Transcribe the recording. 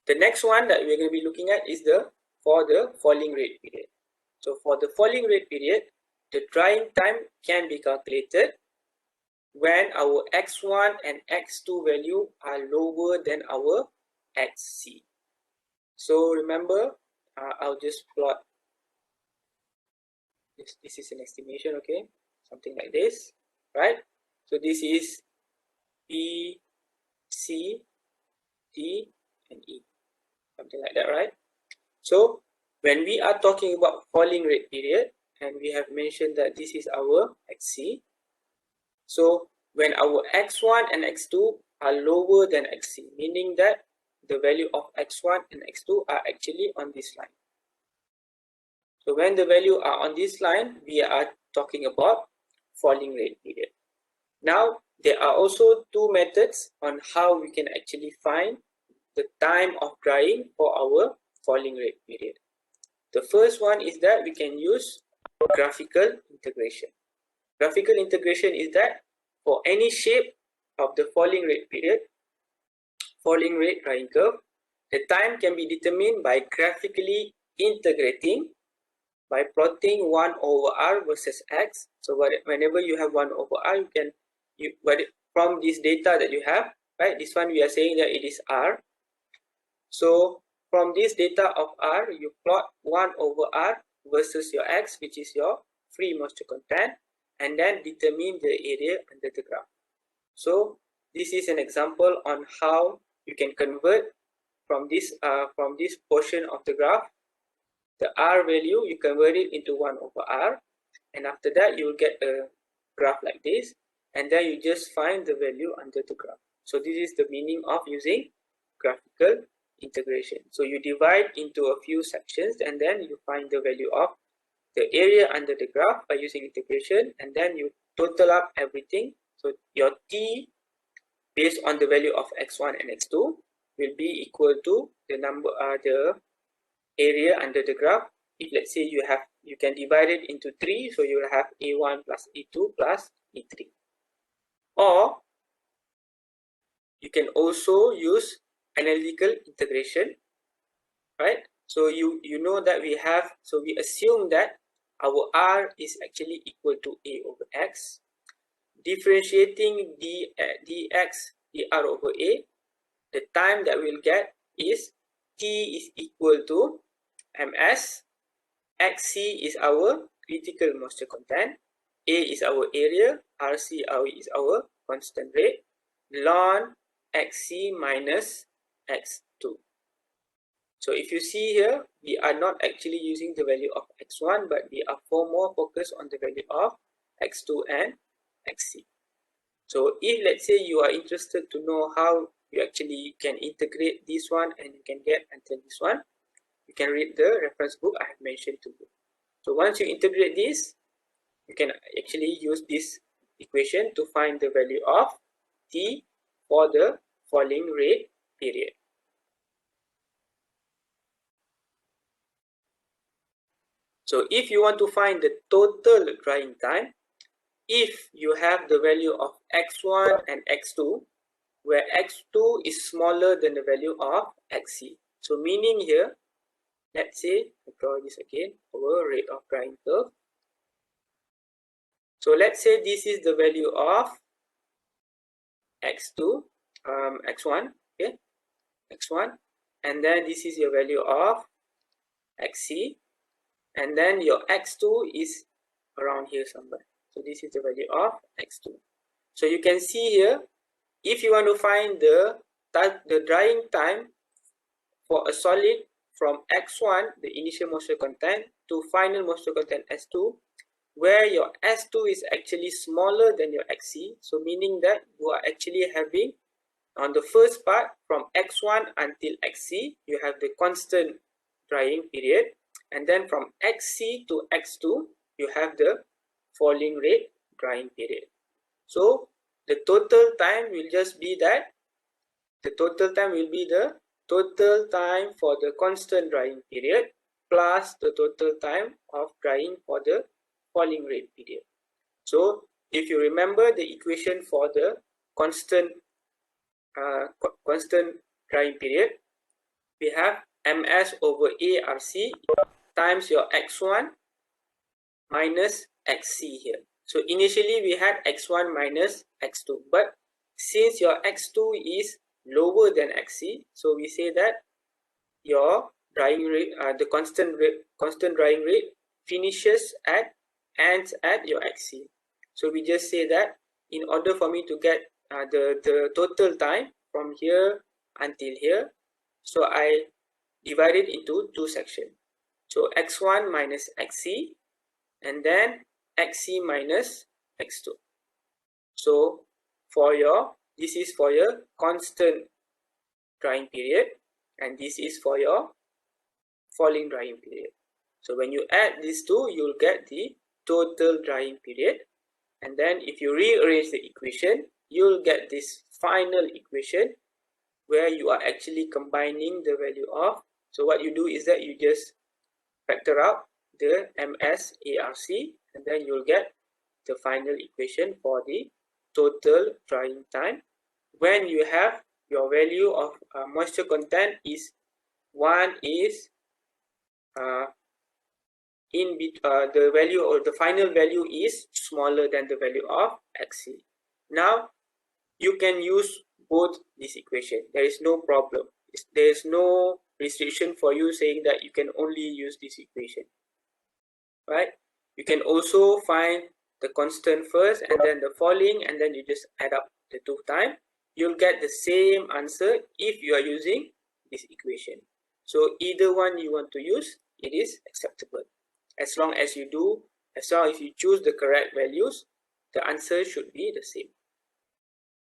The next one that we're going to be looking at is for the falling rate period. So for the falling rate period, the drying time can be calculated when our x1 and x2 value are lower than our xc. So remember, I'll just plot this. This is an estimation, okay? Something like this, right? So this is B, C, D, and E. Something like that, right? So when we are talking about falling rate period, and we have mentioned that this is our xc. So when our x1 and x2 are lower than xc, meaning that the value of x1 and x2 are actually on this line. So when the value are on this line, we are talking about falling rate period. Now, there are also two methods on how we can actually find the time of drying for our falling rate period. The first one is that we can use graphical integration. Graphical integration is that for any shape of the falling rate period, falling rate drying curve, the time can be determined by graphically integrating by plotting 1 over r versus x. So whenever you have 1 over r, from this data that you have, right, this one we are saying that it is r. So from this data of r, you plot 1 over r versus your x, which is your free moisture content, and then determine the area under the graph. So this is an example on how you can convert from this portion of the graph, the r value, you convert it into 1 over r, and after that you will get a graph like this, and then you just find the value under the graph. So this is the meaning of using graphical integration. So you divide into a few sections, and then you find the value of the area under the graph by using integration, and then you total up everything. So your t based on the value of x1 and x2 will be equal to the number the area under the graph. If let's say you can divide it into 3, so you will have a1 plus a2 plus a3. Or you can also use analytical integration, right? So you know that we assume that our r is actually equal to a over x. Differentiating dx dr over a, the time that we'll get is t is equal to ms, xc is our critical moisture content, a is our area, rc is our constant rate, ln xc minus x2. So if you see here, we are not actually using the value of x1, but we are more focused on the value of x2 and xc. So if let's say you are interested to know how you actually can integrate this one and you can get until this one, you can read the reference book I have mentioned to you. So once you integrate this, you can actually use this equation to find the value of t for the falling rate period. So if you want to find the total drying time, if you have the value of x1 and x2, where x2 is smaller than the value of xc. So meaning here, let's say, I draw this again, our rate of drying curve. So let's say this is the value of x2, x1, okay, x1, and then this is your value of xc, and then your x2 is around here somewhere. So this is the value of x2. So you can see here, if you want to find the drying time for a solid from x1, the initial moisture content, to final moisture content S2, where your S2 is actually smaller than your xc, so meaning that you are actually having, on the first part, from x1 until xc, you have the constant drying period, and then from xc to x2, you have the falling rate drying period. So the total time will just be that, the total time will be the total time for the constant drying period plus the total time of drying for the falling rate period. So if you remember the equation for the constant drying period, we have ms over ARC times your x1 minus xc here. So initially we had x1 minus x2, but since your x2 is lower than xc, so we say that your drying rate, the constant drying rate ends at your xc. So we just say that in order for me to get the total time from here until here, so I divide it into two sections. So x1 minus xc, and then xc minus x2. So this is for your constant drying period, and this is for your falling drying period. So when you add these two, you'll get the total drying period, and then if you rearrange the equation, you'll get this final equation where you are actually combining the value of, so what you do is that you just factor out the ms ARC, and then you'll get the final equation for the total drying time when you have your value of moisture content is the value, or the final value is smaller than the value of xc. Now you can use both this equation. There is no problem. There is no restriction for you saying that you can only use this equation, right? You can also find the constant first and then the falling, and then you just add up the two times. You'll get the same answer if you are using this equation. So either one you want to use, it is acceptable. As long as you choose the correct values, the answer should be the same.